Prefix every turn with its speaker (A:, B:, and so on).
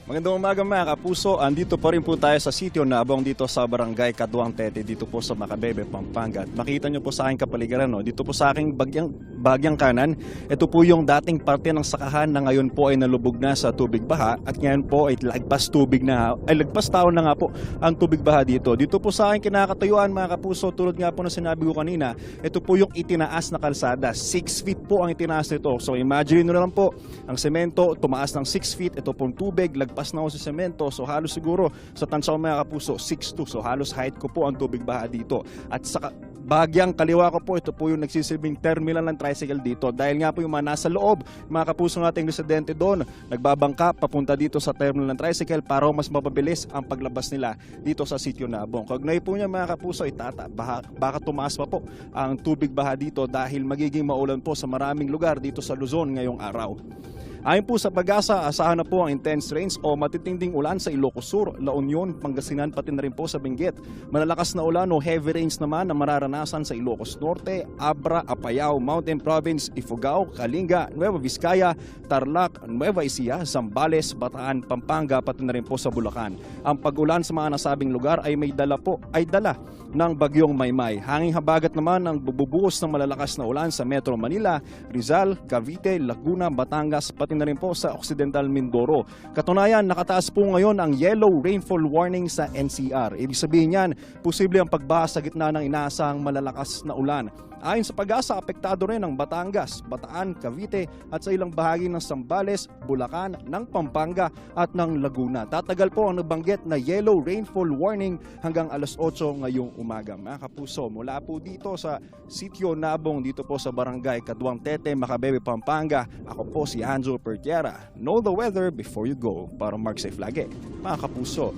A: Magandang umaga mga kapuso. Andito pa rin po tayo sa sitio Nabong dito sa Barangay Caduang Tete dito po sa Macabebe, Pampanga. At makita nyo po sa aking kapaligiran, no? Dito po sa aking bagyang kanan, ito po yung dating parte ng sakahan na ngayon po ay nalubog na sa tubig baha at ngayon po ay lagpas tao na nga po ang tubig baha dito. Dito po sa aking kinakatayuan mga kapuso, tulad nga po na sinabi ko kanina, ito po yung itinaas na kalsada. 6 feet po ang itinaas nito. So imagine nyo na lang po, ang semento tumaas ng 6 feet, ito pong tubig, lagpas na ako sa semento, so halos siguro sa tansyaw mga kapuso 6'2", so halos height ko po ang tubig baha dito. At sa bagyang kaliwa ko po, ito po yung nagsisilbing terminal ng tricycle dito dahil nga po yung mga nasa loob, mga kapuso ng ating residente doon, nagbabangka papunta dito sa terminal ng tricycle para mas mapabilis ang paglabas nila dito sa sitio Nabong. Kaugnay po niya mga kapuso, baka tumaas pa po ang tubig baha dito dahil magiging maulan po sa maraming lugar dito sa Luzon ngayong araw. Ayon po sa Pag-asa, asahan na po ang intense rains o matitinding ulan sa Ilocos Sur, La Union, Pangasinan pati na rin po sa Benguet. Malalakas na ulan o heavy rains naman na mararanasan sa Ilocos Norte, Abra, Apayao, Mountain Province, Ifugao, Kalinga, Nueva Vizcaya, Tarlac, Nueva Ecija, Zambales, Bataan, Pampanga pati na rin po sa Bulacan. Ang pag-ulan sa mga nasabing lugar ay dala ng bagyong Maymay. Hanging habagat naman ang bububuhos ng malalakas na ulan sa Metro Manila, Rizal, Cavite, Laguna, Batangas pati na rin po sa Occidental Mindoro. Katunayan, nakataas po ngayon ang yellow rainfall warning sa NCR. Ibig sabihin yan, posible ang pagbaha sa gitna ng inaasahang malalakas na ulan. Ayon sa Pag-asa, apektado rin ang Batangas, Bataan, Cavite at sa ilang bahagi ng Zambales, Bulacan, ng Pampanga at ng Laguna. Tatagal po ang nabanggit na yellow rainfall warning hanggang alas 8 ngayong umaga. Mga kapuso, mula po dito sa sitio Nabong dito po sa Barangay Caduang Tete, Macabebe, Pampanga, ako po si Anjo Pertiera. Know the weather before you go para Mark Safe lagi. Mga kapuso.